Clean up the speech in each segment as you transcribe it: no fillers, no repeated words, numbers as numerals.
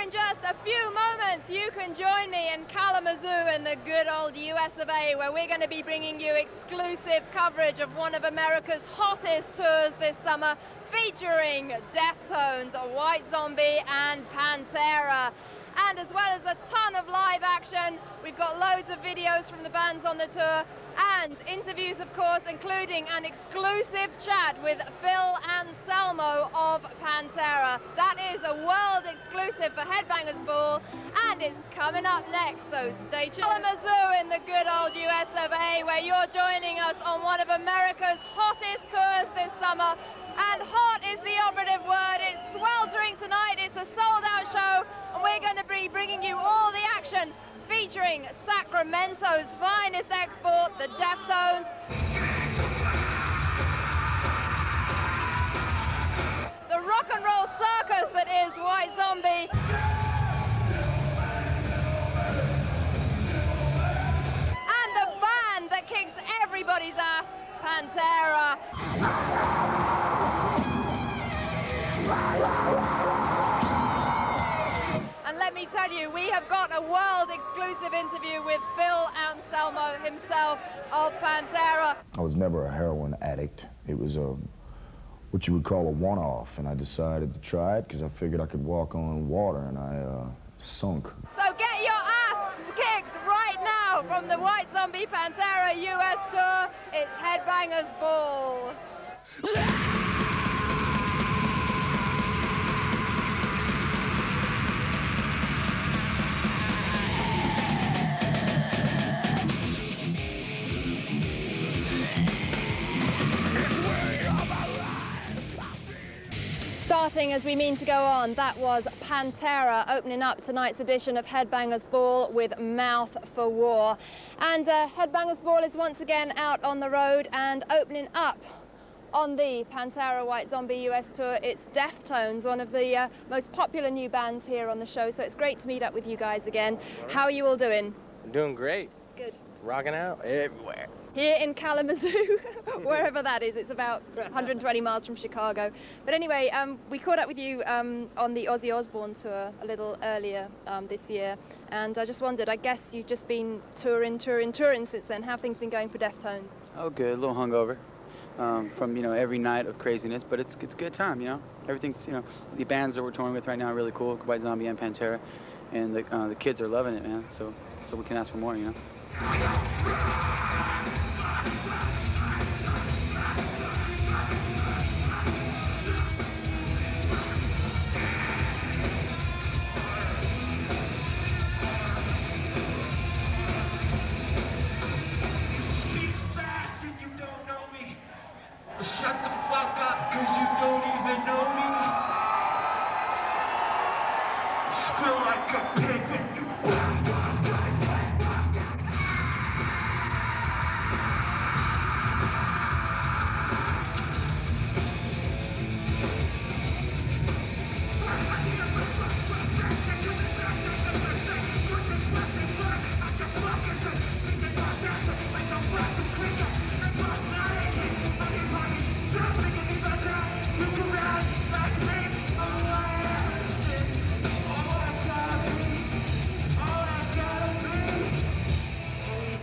in just a few moments, you can join me in Kalamazoo in the good old US of A, where we're going to be bringing you exclusive coverage of one of America's hottest tours this summer, featuring Deftones, White Zombie and Pantera. And as well as a ton of live action, we've got loads of videos from the bands on the tour and interviews, of course, including an exclusive chat with Phil Anselmo of Pantera. That is a world exclusive for Headbangers Ball, and it's coming up next, so stay tuned. Kalamazoo in the good old US of A, where you're joining us on one of America's hottest tours this summer. And hot is the operative word. It's sweltering tonight. It's a sold-out show, and we're going to be bringing you all the action, featuring Sacramento's finest export, the Deftones, the rock and roll circus that is White Zombie, and the band that kicks everybody's ass, Pantera. And let me tell you, we have got a world exclusive interview with Phil Anselmo himself of Pantera. I was never a heroin addict. It was what you would call a one-off, and I decided to try it because I figured I could walk on water, and I sunk. So get your ass kicked right now from the White Zombie Pantera US tour. It's Headbangers Ball. Starting as we mean to go on, that was Pantera opening up tonight's edition of Headbangers Ball with Mouth for War. And Headbangers Ball is once again out on the road, and opening up on the Pantera White Zombie US tour, it's Deftones, one of the most popular new bands here on the show. So it's great to meet up with you guys again. How are you all doing? I'm doing great. Good. Rocking out everywhere. Here in Kalamazoo, wherever that is. It's about 120 miles from Chicago. But anyway, we caught up with you on the Ozzy Osbourne tour a little earlier this year. And I just wondered, I guess you've just been touring since then. How have things been going for Deftones? Oh, good. A little hungover from, every night of craziness. But it's a good time, Everything's, the bands that we're touring with right now are really cool, White Zombie and Pantera. And the kids are loving it, man. So we can ask for more, Shut the fuck up, cause you don't even know me. Squeal like a pig when you...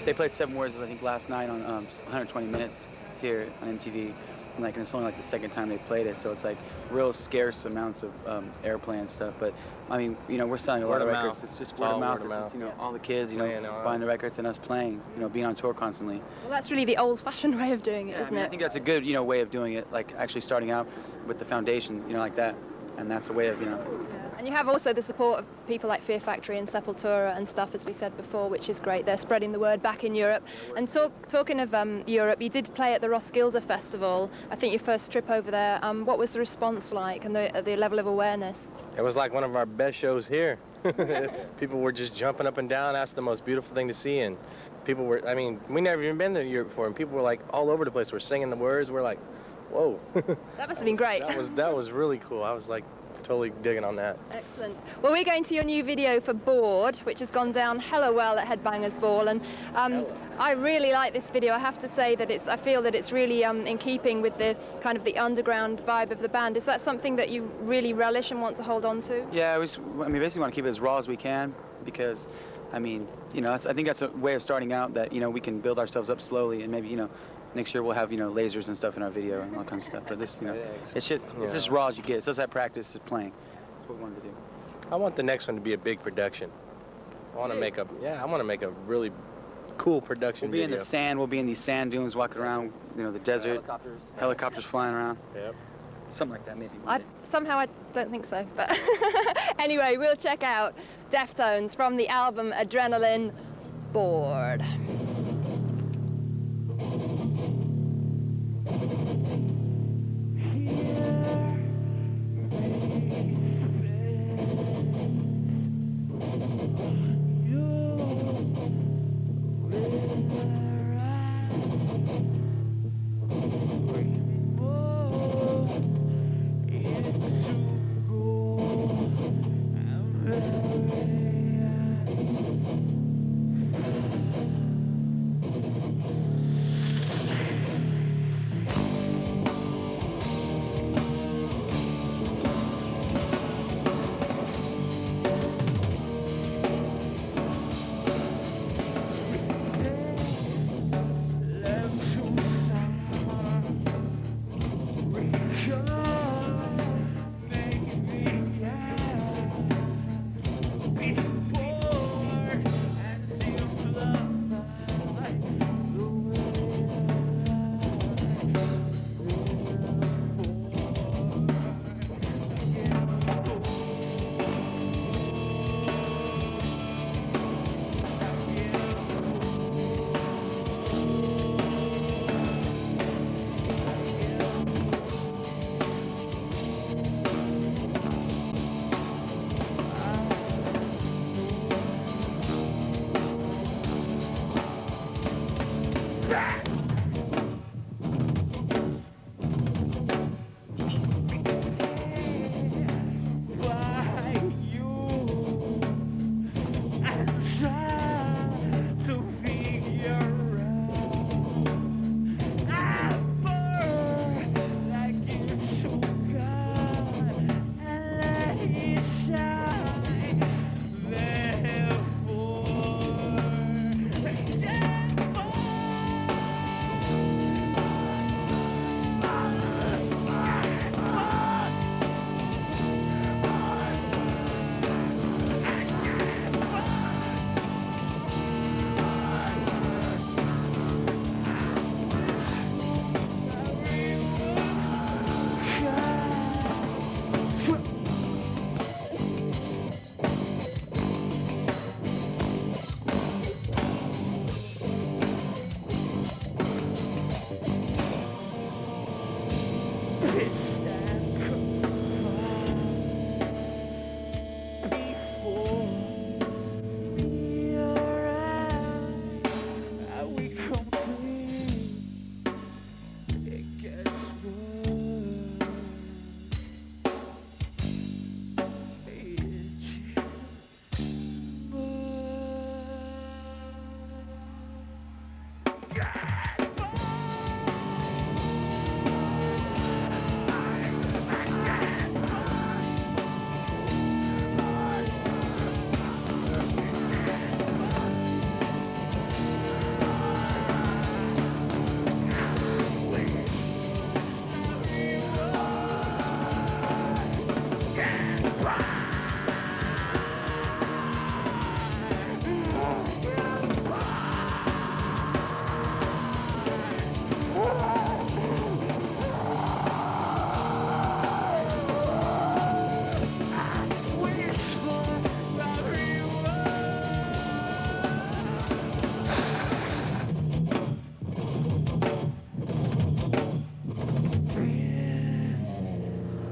They played 7 Words, I think, last night on 120 Minutes here on MTV. And it's only the second time they played it, so it's real scarce amounts of airplay and stuff. But I mean, we're selling a lot of records. It's just word of mouth. It's just, all the kids, buying the records and us playing, being on tour constantly. Well, that's really the old-fashioned way of doing it, isn't it? I think that's a good, way of doing it. Actually starting out with the foundation, like that, and that's a way of, And you have also the support of people like Fear Factory and Sepultura and stuff, as we said before, which is great. They're spreading the word back in Europe. And talking of Europe, you did play at the Roskilde Festival. I think your first trip over there. What was the response like and the level of awareness? It was like one of our best shows here. People were just jumping up and down. That's the most beautiful thing to see. And people were, we never even been to Europe before, and people were all over the place. We're singing the words. We're like, whoa. That must have been great. That was really cool. I was totally digging on that. Excellent. Well, we're going to your new video for Bored, which has gone down hella well at Headbangers Ball, and I really like this video. I have to say that I feel that it's really in keeping with the kind of the underground vibe of the band. Is that something that you really relish and want to hold on to? Yeah, basically want to keep it as raw as we can, because, I mean, you know, I think that's a way of starting out that, you know, we can build ourselves up slowly, and maybe, you know, next year we'll have, you know, lasers and stuff in our video and all kinds of stuff. But this, you know, it's just raw as you get. It's just that practice is playing. That's what we wanted to do. I want the next one to be a big production. I want to make a really cool production We'll be video. in the sand. We'll be in these sand dunes, walking around, you know, the desert. Helicopters flying around. Yep. Something like that, maybe. Somehow I don't think so. But anyway, we'll check out Deftones from the album Adrenaline, Bored.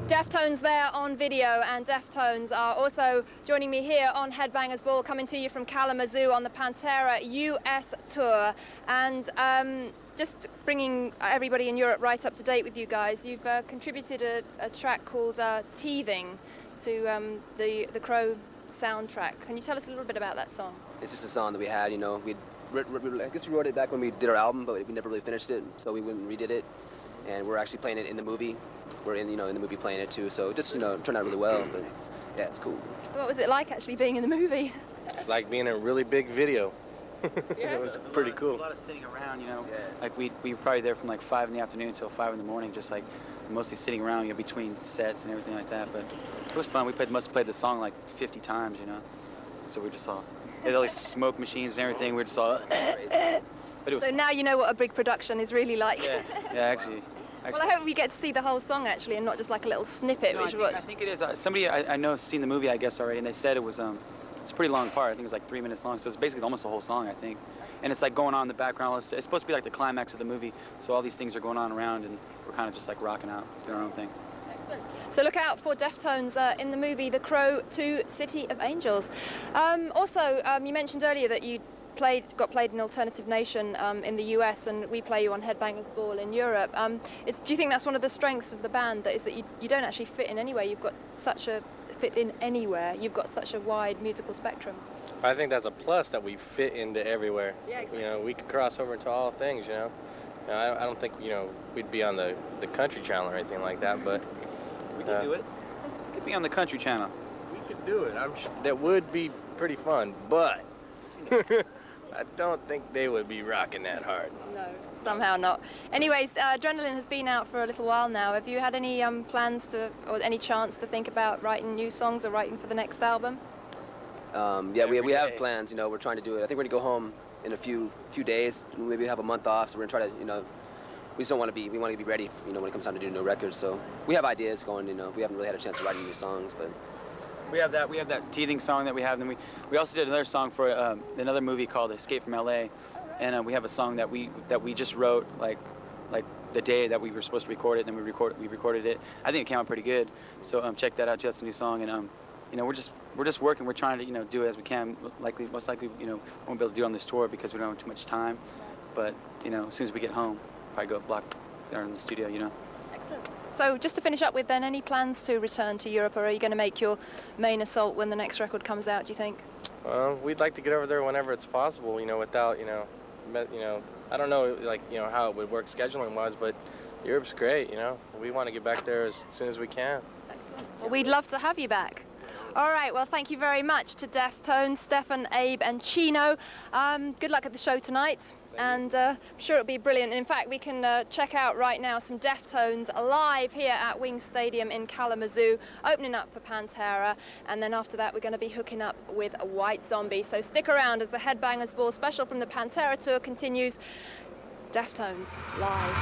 Deftones there on video, and Deftones are also joining me here on Headbangers Ball, coming to you from Kalamazoo on the Pantera US tour. And just bringing everybody in Europe right up to date with you guys, you've contributed a track called Teething to the Crow soundtrack. Can you tell us a little bit about that song? It's just a song that we had, you know. I guess we wrote it back when we did our album, but we never really finished it, so we went and redid it. And we're actually playing it in the movie. We're in the movie playing it too. So just, turned out really well. But yeah, it's cool. What was it like actually being in the movie? It's like being in a really big video. Yeah. It was pretty cool. A lot of sitting around, Yeah. Like we were probably there from like 5 in the afternoon until 5 in the morning, just like mostly sitting around, between sets and everything like that. But it was fun. We must have played the song like 50 times, So we just all, they had all these smoke machines and everything. We just all, but it was So now you know what a big production is really like. yeah, actually. Well, I hope we get to see the whole song actually, and not just like a little snippet. No, I think it is. Somebody I know has seen the movie, I guess, already, and they said it was it's a pretty long part. I think it was like 3 minutes long, so it's basically almost the whole song, I think. And it's like going on in the background. It's supposed to be like the climax of the movie, so all these things are going on around, and we're kind of just like rocking out, doing our own thing. Excellent. So look out for Deftones in the movie The Crow 2 City of Angels. Also, you mentioned earlier that you got played in Alternative Nation in the US, and we play you on Headbangers Ball in Europe. Do you think that's one of the strengths of the band, that you don't actually fit in anywhere? You've got such a fit in anywhere. You've got such a wide musical spectrum. I think that's a plus, that we fit into everywhere. Yeah, exactly. We could cross over into all things, I don't think, we'd be on the Country Channel or anything like that, but We could do it. We could be on the Country Channel. we could do it. That would be pretty fun, but I don't think they would be rocking that hard. No, somehow not. Anyways, Adrenaline has been out for a little while now. Have you had any plans or any chance to think about writing new songs or writing for the next album? Yeah, we have plans. We're trying to do it. I think we're gonna go home in a few days. Maybe have a month off. So we're gonna try to, we just don't want to be. We want to be ready, when it comes time to do new records. So we have ideas going. We haven't really had a chance to write any new songs, but. We have that teething song that we have. Then we also did another song for another movie called Escape from L.A. And we have a song that we just wrote like the day that we were supposed to record it. And then we recorded it. I think it came out pretty good. So check that out. That's a new song. And we're just working. We're trying to most likely won't be able to do it on this tour because we don't have too much time. But as soon as we get home, probably go block there in the studio. Excellent. So just to finish up with then, any plans to return to Europe, or are you going to make your main assault when the next record comes out, do you think? Well, we'd like to get over there whenever it's possible, without, I don't know, how it would work scheduling-wise, but Europe's great, We want to get back there as soon as we can. Excellent. Well, we'd love to have you back. All right, well, thank you very much to Deftones, Stefan, Abe, and Chino. Good luck at the show tonight. And I'm sure it'll be brilliant. In fact, we can check out right now some Deftones live here at Wings Stadium in Kalamazoo, opening up for Pantera. And then after that, we're going to be hooking up with White Zombie. So stick around as the Headbangers Ball special from the Pantera tour continues. Deftones live.